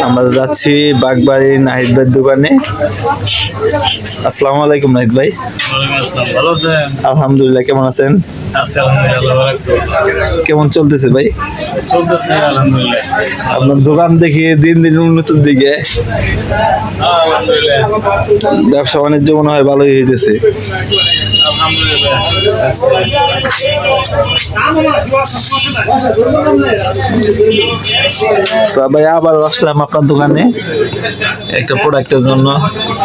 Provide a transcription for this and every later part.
আমরা যাচ্ছি বাগবাড়ি নাহিদ ভাইয়ের দোকানে। আসসালামু আলাইকুম নাহিদ ভাই। ভালো আছেন? আলহামদুলিল্লাহ, কেমন আছেন? আছি আলহামদুলিল্লাহ, ভালো আছি। কেমন চলতেছে ভাই? চলতেছে আলহামদুলিল্লাহ। আপনার দোকান দেখি দিন দিন উন্নতির দিকে, আলহামদুলিল্লাহ ব্যবসা বাণিজ্য মনে হয় ভালোই হইতেছে। আলহামদুলিল্লাহ। তো ভাই আবার আসলাম আপনার দোকানে একটা প্রোডাক্টের জন্য।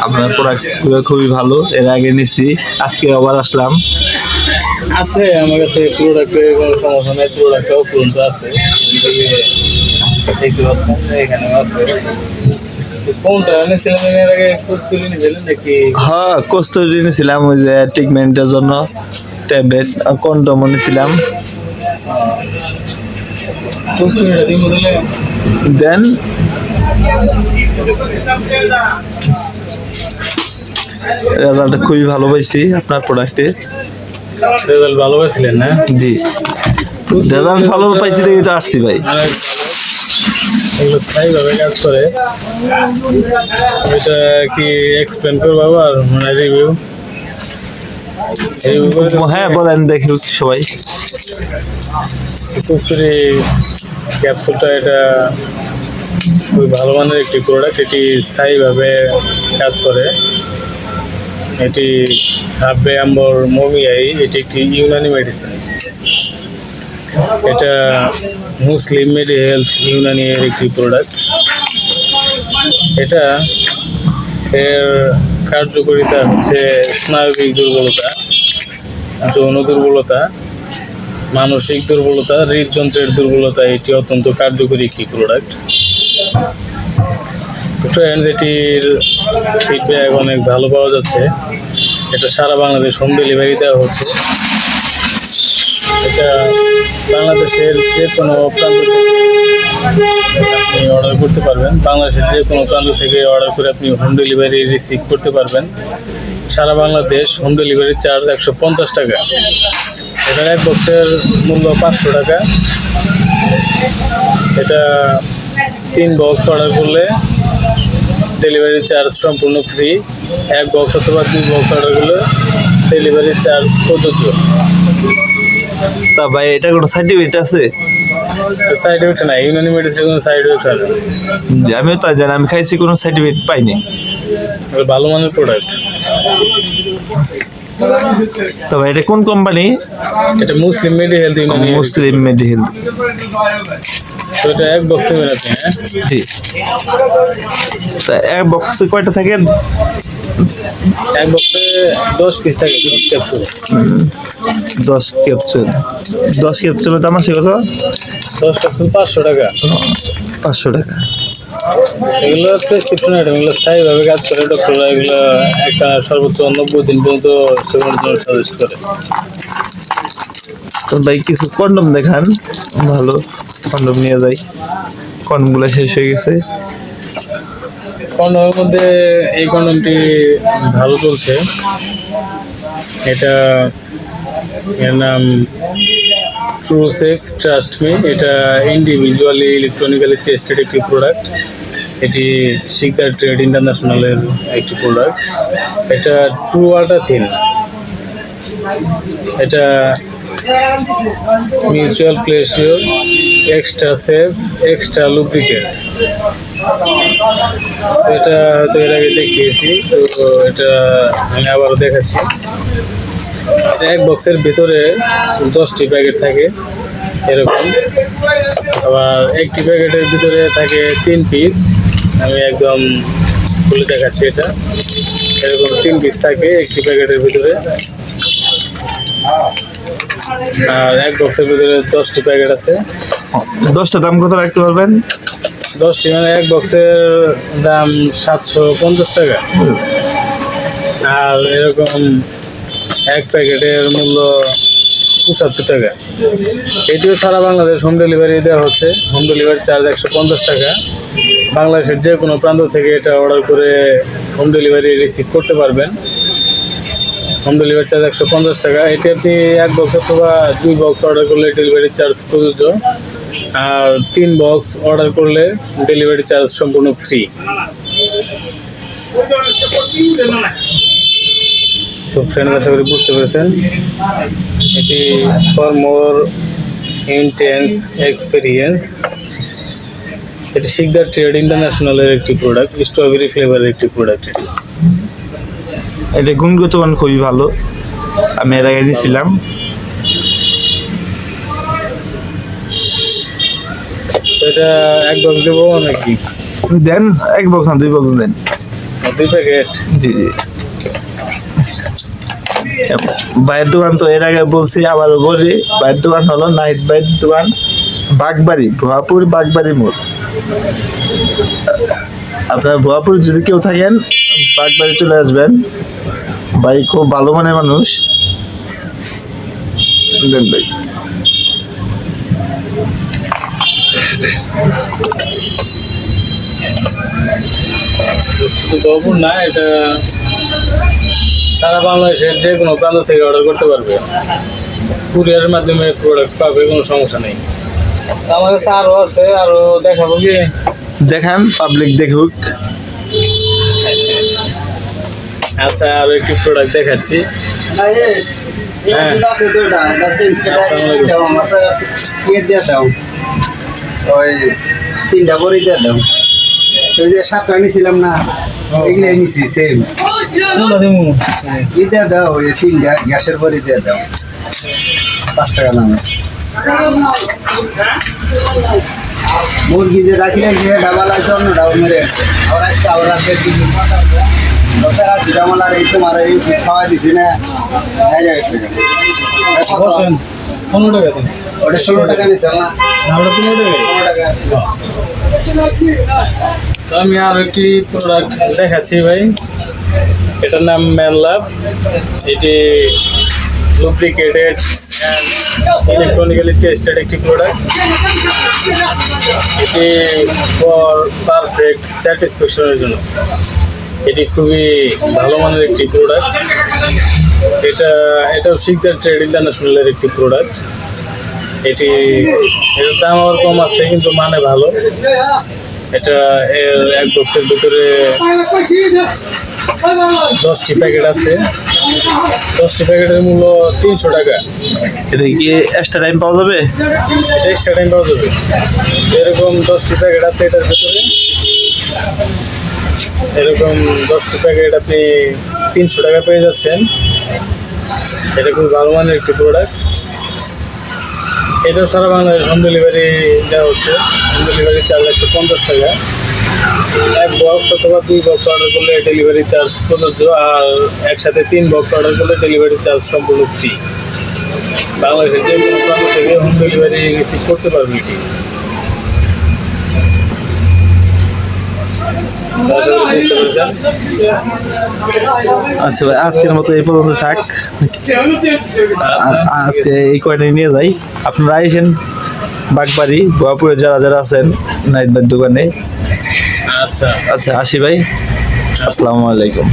আপনার প্রোডাক্ট খুবই ভালো, এর আগে নিছি, আজকে আবার আসলাম। আছে আমার কাছে প্রোডাক্টের কোনো সমস্যা নাই, প্রোডাক্টটাও পর্যন্ত আছে। দেখতে পাচ্ছেন এখানে আছে। কোনটা এনেছিলেন এর আগে? কস্তুরি নিয়েছিলেন নাকি? হ্যাঁ, কস্তুরি নিয়েছিলাম, ওই যে ট্রিটমেন্টের জন্য ট্যাবলেট, কন্ডোম নিয়েছিলাম। কস্তুরিটা দিন বদলে দেন রেজাল্ট খুবই ভালো পাইছি আপনার প্রোডাক্টে। রেজাল্ট ভালো পাইছিলেন না? জি, রেজাল্ট ভালো পাইছি দেখে তো আসছি ভাই। এগুলো স্থায়ীভাবে কাজ করে। এটা কি এক্সপ্লেন করবো আবার, মানে রিভিউ? হ্যাঁ বলেন, দেখি সবাই। কস্তুরি ক্যাপসুলটা এটা খুবই ভালো মানের একটি প্রোডাক্ট। এটি স্থায়ীভাবে কাজ করে। এটি হাব্বে আম্বর মমিয়াই, এটি একটি ইউনানি মেডিসিন। এটা মুসলিম মেডি হেলথ ইউনানি এর একটি প্রোডাক্ট। এটা এর কার্যকারিতা হচ্ছে স্নায়বিক দুর্বলতা, যৌন দুর্বলতা, মানসিক দুর্বলতা, হৃদযন্ত্রের দুর্বলতা। এটি অত্যন্ত কার্যকরী একটি প্রোডাক্ট। ফ্রেন্ডস, এটির ফিডব্যাক অনেক ভালো পাওয়া যাচ্ছে। এটা সারা বাংলাদেশ হোম ডেলিভারি দেওয়া হচ্ছে। এটা বাংলাদেশের যে কোনো প্রান্ত থেকে আপনি অর্ডার করতে পারবেন। বাংলাদেশের যে কোনো প্রান্ত থেকে অর্ডার করে আপনি হোম ডেলিভারি রিসিভ করতে পারবেন। সারা বাংলাদেশ হোম ডেলিভারি চার্জ 150 টাকা। এটার এক বক্সের মূল্য 500 টাকা। এটা 3 বক্স অর্ডার করলে ডেলিভারি চার্জ সম্পূর্ণ ফ্রি। 1 বক্স অথবা 2 বক্স অর্ডার করলে ডেলিভারি চার্জ প্রযোজ্য। তা ভাই, এটা কোনো সার্টিফিকেট আছে? সাইড এফেক্ট নাই, ইউনানি মেডিসিনের কোনো সাইড এফেক্ট হয় না। আমিও তাই জানি, আমি খাইছি, কোনো সার্টিফিকেট পাইনি। এটা ভালো মানের প্রোডাক্ট। তো ভাই এটা কোন কোম্পানি? এটা মুসলিম মেডি হেলথ ইউনানি। মুসলিম মেডি হেলথ। তো এটা 1 বক্স নেবেন আপনি? হ্যাঁ জি। তা এক বক্সে কয়টা থাকে? 1 বক্সে 10 পিস থাকে, 10 ক্যাপসুল। 10 ক্যাপসুল। 10 ক্যাপসুলের দাম আছে কত? 10 ক্যাপসুল 500 টাকা। 500 টাকা। এগুলো প্রেসক্রিপশন আইটেম, এগুলো স্থায়ীভাবে কাজ করে। ডক্টররা এগুলো একটা সর্বোচ্চ 90 দিন পর্যন্ত সেবনের জন্য সাজেস্ট করে। তো ভাই কিছু কন্ডম দেখান, ভালো কন্ডম নিয়ে যাই। কন্ডমগুলো শেষ হয়ে গেছে। কন্ডমের মধ্যে এই কন্ডমটি ভালো চলছে। এটা এর নাম ট্রু সেক্স ট্রাস্ট মি। এটা ইন্ডিভিজুয়ালি ইলেকট্রনিক্যালি টেস্টেড একটি প্রোডাক্ট। এটি শিকদার ট্রেড ইন্টারন্যাশনালের একটি প্রোডাক্ট। এটা ট্রু আল্ট্রা থিন। এটা mutual pleasure, extra safe, extra lubricate. এটা হয়তো এর আগে দেখিয়েছি, তো এটা আমি আবারও দেখাচ্ছি। এটা 1 বক্সের ভিতরে 10টি প্যাকেট থাকে এরকম। আবার একটি প্যাকেটের ভিতরে থাকে 3 পিস। আমি একদম খুলে দেখাচ্ছি। এটা এরকম 3 পিস থাকে একটি প্যাকেটের ভিতরে। আর 1 বক্সের ভিতরে 10টি প্যাকেট আছে। 10টা দাম কত রাখতে পারবেন? 10টি মানে 1 বক্সের দাম 750 টাকা। আর এরকম 1 প্যাকেটের মূল্য 75 টাকা। এটিও সারা বাংলাদেশ হোম ডেলিভারি দেওয়া হচ্ছে। হোম ডেলিভারি চার্জ 150 টাকা। বাংলাদেশের যে কোনো প্রান্ত থেকে এটা অর্ডার করে হোম ডেলিভারি রিসিভ করতে পারবেন। হোম ডেলিভারি চার্জ 150 টাকা। এটি আপনি 1 বক্স অথবা 2 বক্স অর্ডার করলে ডেলিভারি চার্জ প্রযোজ্য। আর 3 বক্স অর্ডার করলে ডেলিভারি চার্জ সম্পূর্ণ ফ্রি। তো ফ্রেন্ড, আশা করি বুঝতে পেরেছেন। এটি ফর মোর ইন্টেন্স এক্সপিরিয়েন্স, এটি শিকদার ট্রেড ইন্টারন্যাশনালের একটি প্রোডাক্ট, স্ট্রবেরি ফ্লেভারের একটি প্রোডাক্ট। এটা গুণগত মান খুবই ভালো, আমি এর আগে নিয়েছিলাম। এটা 1 বক্স দেবো নাকি? দেন 1 বক্স না 2 বক্স দেন। 2 প্যাকেট? জি জি। ভাইয়ের দোকান তো এর আগে বলছি, আবারও বলি, ভাইয়ের দোকান হলো নাহিদ ভাইয়ের দোকান, বাগবাড়ি, ভুয়াপুর বাগবাড়ি মোড়। আপনারা ভুয়াপুর যদি কেউ থাকেন, বাগবাড়ি চলে আসবেন। ভাই খুব ভালো মানের মানুষ। দেন ভাই। শুধু ভরপুর না, এটা সারা বাংলাদেশের যে কোনো প্রান্ত থেকে অর্ডার করতে পারবে, কুরিয়ারের মাধ্যমে প্রোডাক্ট পাবে, কোনো সমস্যা নেই। আমার কাছে আরও আছে, আরও দেখাবো কি? দেখান, পাবলিক দেখুক। আচ্ছা, আরও একটি প্রোডাক্ট দেখাচ্ছি। ওই 3টা বড়ি দিয়ে দাও। ওই যে 7টা নিছিলাম না, এগুলো নিছি সেম। ই দিয়ে দাও, ওই 3টা গ্যাসের বড়ি দিয়ে দাও, 5 টাকা দাম। মুরগি যে রাখিলেন সে ডাবাল আছে, অন্য ডাবল মেরে গেছে। আবার আজকে আবার রাখবে সিটামাল আর এই তোমার এই খাওয়া দিছি না, হেরে গেছে। বসেন, 15 টাকা দিন। ওটা 16 টাকা নিছে না, আমরা 15 টাকা। 15 টাকা। তো আমি আরও একটি প্রোডাক্ট দেখাচ্ছি ভাই, এটার নাম ম্যান লাভ। এটি লুব্রিকেটেড অ্যান্ড ইলেকট্রনিক্যালি টেস্টেড একটি প্রোডাক্ট। এটি ফর পারফেক্ট স্যাটিসফ্যাকশনের জন্য। এটি খুবই ভালো মানের একটি প্রোডাক্ট। এটাও শিকদার ট্রেড ইন্টারন্যাশনালের একটি প্রোডাক্ট। এটার দাম আবার কম আছে, কিন্তু মানে ভালো। এটা 1 বক্সের ভিতরে 10টি প্যাকেট আছে। 10টি প্যাকেটের মূল্য 300 টাকা। এটা কি এক্সট্রা টাইম পাওয়া যাবে? এটা এক্সট্রা টাইম পাওয়া যাবে। এরকম 10টি প্যাকেট আছে এটার ভিতরে। এরকম 10টি প্যাকেট আপনি 300 টাকা পেয়ে যাচ্ছেন। এটা খুব ভালো মানের একটি প্রোডাক্ট। এটাও সারা বাংলাদেশ হোম ডেলিভারি দেওয়া হচ্ছে। হোম ডেলিভারি চার্জ 150 টাকা। 1 বক্স অথবা 2 বক্স অর্ডার করলে ডেলিভারি চার্জ প্রযোজ্য, আর একসাথে 3 বক্স অর্ডার করলে ডেলিভারি চার্জ সম্পূর্ণ ফ্রি। বাংলাদেশের যে কোনো প্রান্ত থেকে হোম ডেলিভারি রিসিভ করতে পারবে এটি। আচ্ছা ভাই, আজকের মতো এই পর্যন্ত থাক। আজকে এই কয়টাই নিয়ে যাই। আপনারা আইসেন বাগবাড়ি, ভুয়াপুরে যারা যারা আছেন নাহিদ ভাইয়ের দোকানে। আচ্ছা আচ্ছা, আসি ভাই। আসসালামু আলাইকুম।